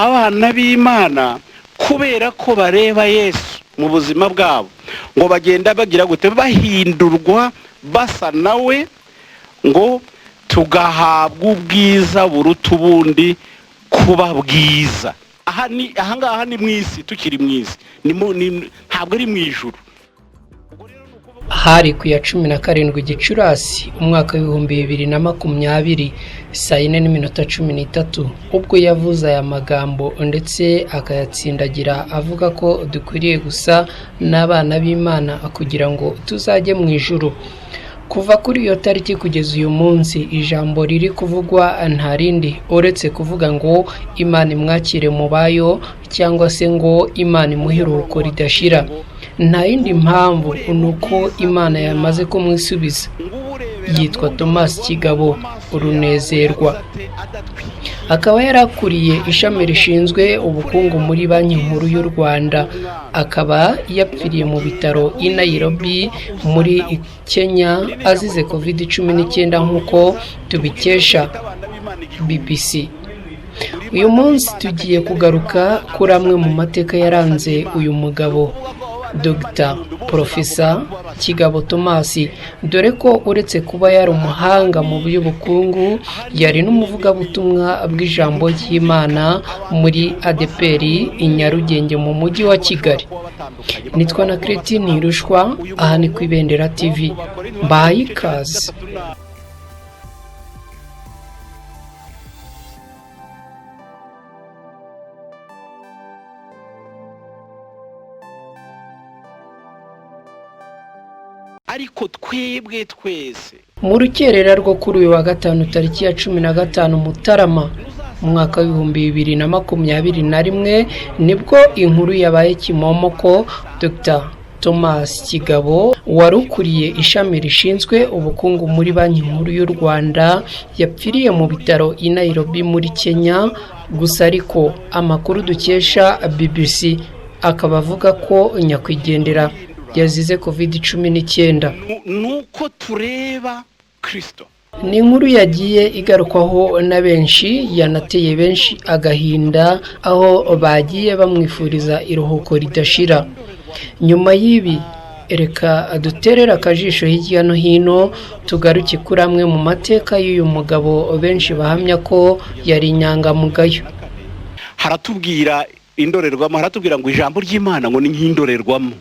abana b'Imana kubera ko bareba Yesu mu buzima bwabo ngo bagenda bagira gute bahindurwa basa nawe ngo tugahabwa ubwiza buruta ubundi kuba bwiza. Ahangaha ni mwisi, tukiri mwisi, ntabwo ari mwijuru. Hari ku ya 17 Gicurasi umwaka w'ibihumbi 2020 saa 4:13 ubwo yavuze aya magambo ndetse akayatsindagira avuga ko dukwiriye gusa n'abana b'Imana kugira ngo tuzajye mu ijuru. Kuva kuri iyo tariki kugeza uyu munsi ijambo riri kuvugwa nta rindi uretse kuvuga ngo Imana imwakire mu bayo cyangwa se ngo Imana imuhiruko ridashira. Nta yindi mpamvu nuko Imana yamaze kumwisubiza. Yitwa Thomas Kigabo Runezerwa, akaba yarakuriye ishami rishinzwe ubukungu muri Banki Nkuru y'u Rwanda, akaba yapfiriye mu bitaro i Nairobi muri Kenya azize COVID-19 nk'uko tubikesha BBC. Uyu munsi tugiye kugaruka kuri amwe mu mateka yaranze uyu mugabo Dr. Professor Kigabo Thomas, dore ko uretse kuba yari umuhanga mu by'ubukungu yari n'umuvugabutumwa bw'ijambo ry'Imana muri ADPR i Nyarugenge mu mujyi wa Kigali. Nitwa Nyakwigendera aha ni ku Ibenderatv. Mbahaye ikaze. Ariko twebwe twese mu rukerera rwo kuri uyu wa gatanu tariki ya 15 Mutarama mu mwaka w'ibihumbi 2021 nibwo inkuru yabaye kimomo ko Dr. Thomas Kigabo warukuriye ishami rishinzwe ubukungu muri Banki Nkuru y'u Rwanda yapfiriye mu bitaro i Nairobi muri Kenya. Gusa ariko amakuru dukesha BBC akaba avuga ko Nyakwigendera yazize COVID-19. nuko tureba Kristo. Ni inkuru yagiye igarukwaho na benshi, yanateye benshi agahinda aho bagiye bamwifuriza iruhuko ridashira. Nyuma y'ibi reka duterera akajisho hirya no hino tugaruke kuri amwe mu mateka y'uyu mugabo benshi bahamya ko yari inyangamugayo. Haratubwira indorerwamo, haratubwira ngo ijambo ry'Imana ngo ni nk'indorerwamo.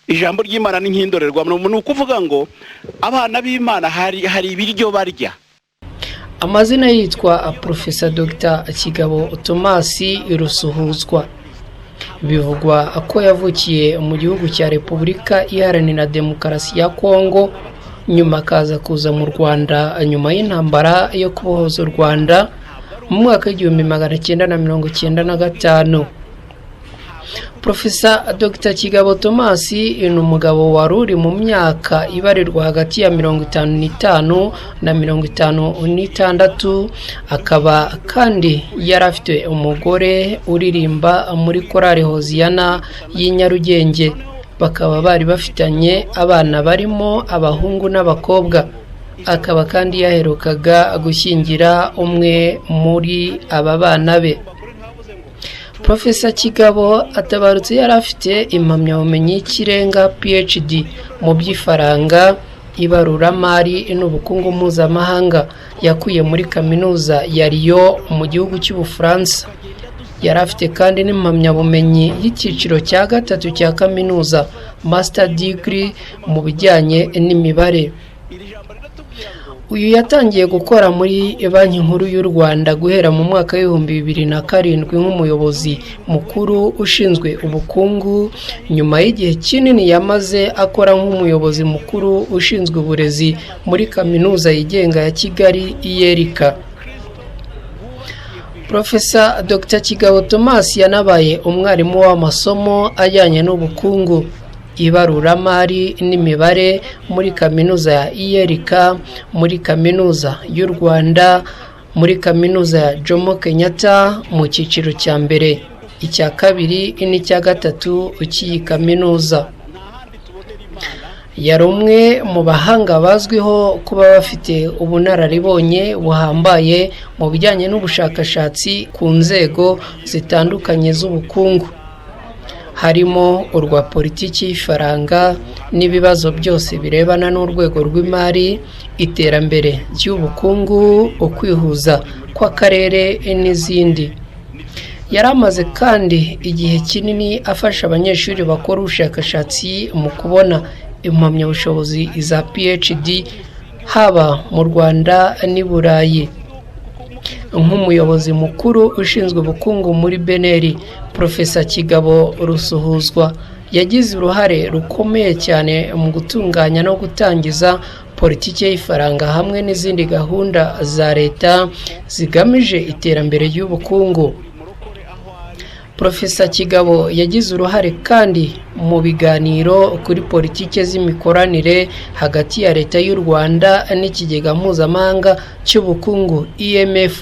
Ijambo ry'Imana ni nk'indorerwamo, ni ukuvuga ngo abana b'Imana hari ibiryo barya. Amazina yitwa Professor Dr. Kigabo Thomas Rusuhuzwa. Bivugwa ko yavukiye mu gihugu cya Repubulika Iharanira Demokarasi ya Kongo, nyuma akaza kuza mu Rwanda nyuma y'intambara yo kubohoza u Rwanda mu mwaka w'1995. Professor Dr. Kigabo Thomas ni umugabo waruri mu myaka ibarirwa hagati ya 55 na 56, akaba kandi yarafite umugore uririmba muri korali Hoziyana y'Inyarugenge. Bakaba bari bafitanye abana barimo abahungu n'abakobwa. Akaba kandi yaherukaga gushyingira umwe muri aba bana be. Professor Kigabo atabarutse yari afite impamyabumenyi y'ikirenga PhD mu by'ifaranga, ibaruramari n'ubukungu mpuzamahanga yakuye muri kaminuza ya Lyon mu gihugu cy'Ubufaransa. Yari afite kandi n'impamyabumenyi y'icyiciro cya 3 cya kaminuza, Master Degree mu bijyanye n'imibare. Uyu yatangiye gukora muri Banki Nkuru y'u Rwanda guhera mu mwaka w'2007 nk'umuyobozi mukuru ushinzwe ubukungu. Nyuma y'igihe kinini yamaze akora nk'umuyobozi mukuru ushinzwe uburezi muri kaminuza yigenga ya Kigali Iyerika. Professor Dr. Kigabo Thomas yanabaye umwarimu w'amasomo ajyanye n'ubukungu, ibaruramari n'imibare muri kaminuza ya Iyerika, muri kaminuza y'u Rwanda, muri kaminuza ya Jomo Kenyatta mu cyiciro cya mbere, icya kabiri n'icya gatatu cy'iyi kaminuza. yari umwe mu bahanga bazwiho kuba bafite ubunararibonye buhambaye mu bijyanye n'ubushakashatsi ku nzego zitandukanye z'ubukungu, harimo urwa politiki y'ifaranga n'ibibazo byose birebana n'urwego rw'imari, iterambere ry'ubukungu, ukwihuza kw'akarere n'izindi. Yari amaze kandi igihe kinini afasha abanyeshuri bakora ubushakashatsi mu kubona impamyabushobozi za PhD haba mu Rwanda n'i Burayi. Nk'umuyobozi mukuru ushinzwe ubukungu muri Beneri, Profesa Kigabo Rusuhuzwa yagize uruhare rukomeye cyane mu gutunganya no gutangiza politiki y'ifaranga hamwe n'izindi gahunda za leta zigamije iterambere ry'ubukungu. Profesa Kigabo yagize uruhare kandi mu biganiro kuri politiki z'imikoranire hagati ya leta y'u Rwanda n'ikigega mpuzamahanga cy'ubukungu IMF,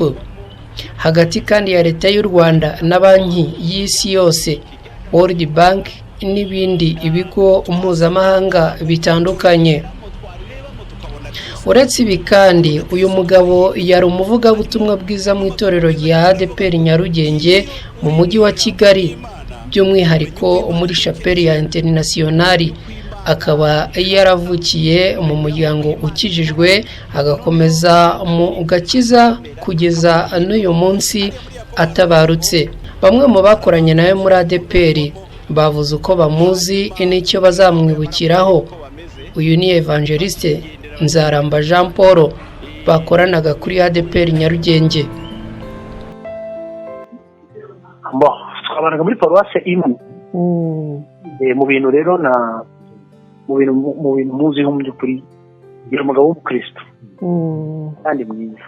hagati kandi ya leta y'u Rwanda na banki y'isi yose World Bank n'ibindi ibigo mpuzamahanga bitandukanye. Uretse ibi kandi uyu mugabo yari umuvugabutumwa bwiza mu itorero rya ADEPR Nyarugenge mu mujyi wa Kigali, by'umwihariko muri Chapelle ya Internationali. Akaba yaravukiye mu muryango ukijijwe agakomeza mu gakiza kugeza n'uyu munsi atabarutse. Bamwe mu bakoranye nawe muri ADEPR bavuze uko bamuzi n'icyo bazamwibukiraho. Uyu ni Evangeliste Nzaramba Jean Paul bakoranaga kuri ADEPR Nyarugenge. Twabanaga muri paruwase imwe. Mu bintu rero mu bintu muziho mu by'ukuri yari umugabo w'umukristo kandi mwiza,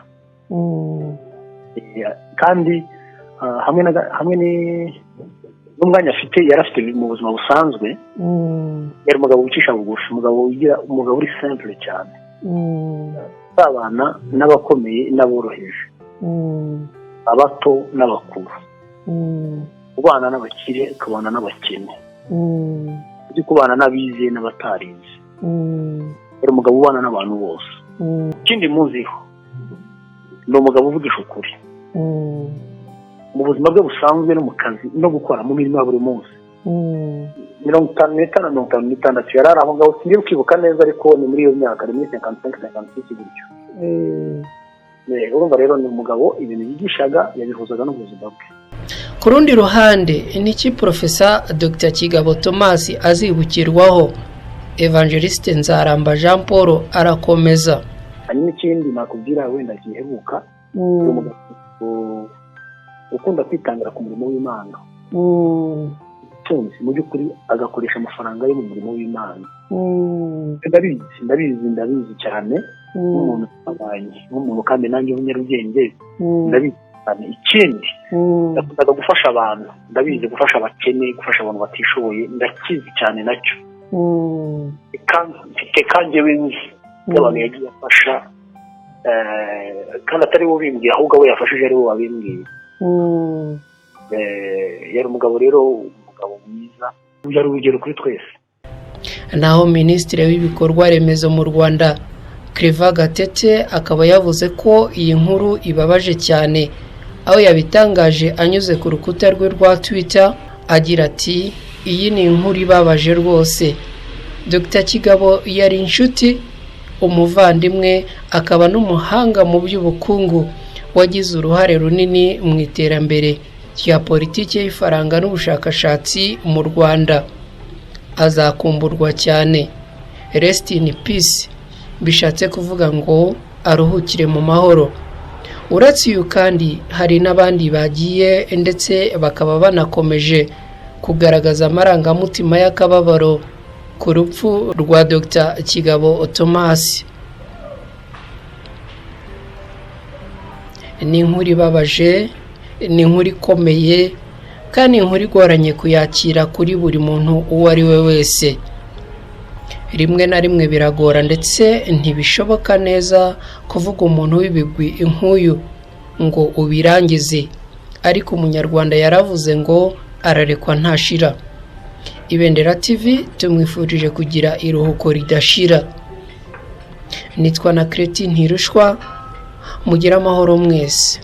kandi hamwe n'umwanya afite yari afite mu buzima busanzwe. Yari umugabo wicisha bugufi, umugabo uri simple cyane, abana n'abakomeye n'aboroheje, abato n'abakuru, kubana n'abakire ukabana n'abakene, ujye kubana n'abize n'abatarize. Yari umugabo ubana n'abantu bose. Ikindi muziho ni umugabo uvugisha ukuri mu buzima bwe busanzwe no mu kazi no gukora mu mirimo ya buri munsi. 55 na 56 yari aho ngaho, sinzi kwibuka neza ariko ni muri iyo myaka, ni 55-56 gutyo. Urumva rero ni umugabo ibintu yigishaga yabihuzaga n'ubuzima bwe. Ku rundi ruhande niki Profesa Dr Kigabo Thomas azibukirwaho? Evangeliste Nzaramba Jean Paul arakomeza. Hanyuma ikindi nakubwira wenda giheruka, ukunda kwitangira ku murimo w'Imana. Mu by'ukuri agakoresha amafaranga yo mu murimo w'Imana. Ndabizi cyane nk'umuntu abanye nk'umuntu kandi nanjye w'Nyarugenge ndabizi cyane. Ikindi ndakundaga gufasha abantu, ndabizi gufasha abakene, gufasha abantu batishoboye, ndakizi cyane nacyo. Kandi w'inzi y'abantu yagiye afasha, kandi atari bo bimbwiye ahubwo abo yafashije ari bo babimbwiye. Yari umugabo rero, umugabo mwiza, yari urugero kuri twese. Naho Minisitiri w'ibikorwa remezo mu Rwanda Claver Gatete akaba yavuze ko iyi nkuru ibabaje cyane, aho yabitangaje anyuze ku rukuta rwe rwa Twitter agira ati iyi ni inkuru ibabaje rwose. Dr Kigabo yari inshuti, umuvandimwe, akaba n'umuhanga mu by'ubukungu wagize uruhare runini mu iterambere rya politiki y'ifaranga n'ubushakashatsi mu Rwanda. Azakumburwa cyane. Rest in peace, bishatse kuvuga ngo aruhukire mu mahoro. Uretse uyu kandi hari n'abandi bagiye ndetse bakaba banakomeje kugaragaza amarangamutima y'akababaro ku rupfu rwa Dr Kigabo Thomas. Ni inkuru ibabaje, ni inkuru ikomeye, kandi inkuru igoranye kuyakira kuri buri muntu uwo ari we wese. Rimwe na rimwe biragora ndetse ntibishoboka neza kuvuga umuntu w'ibigwi nk'uyu ngo ubirangize, ariko umunyarwanda yaravuze ngo ararekwa ntashira. Ibenderatv tumwifurije kugira iruhuko ridashira. Nitwa Nyakwigendera Dr. Mugira amahoro mwese.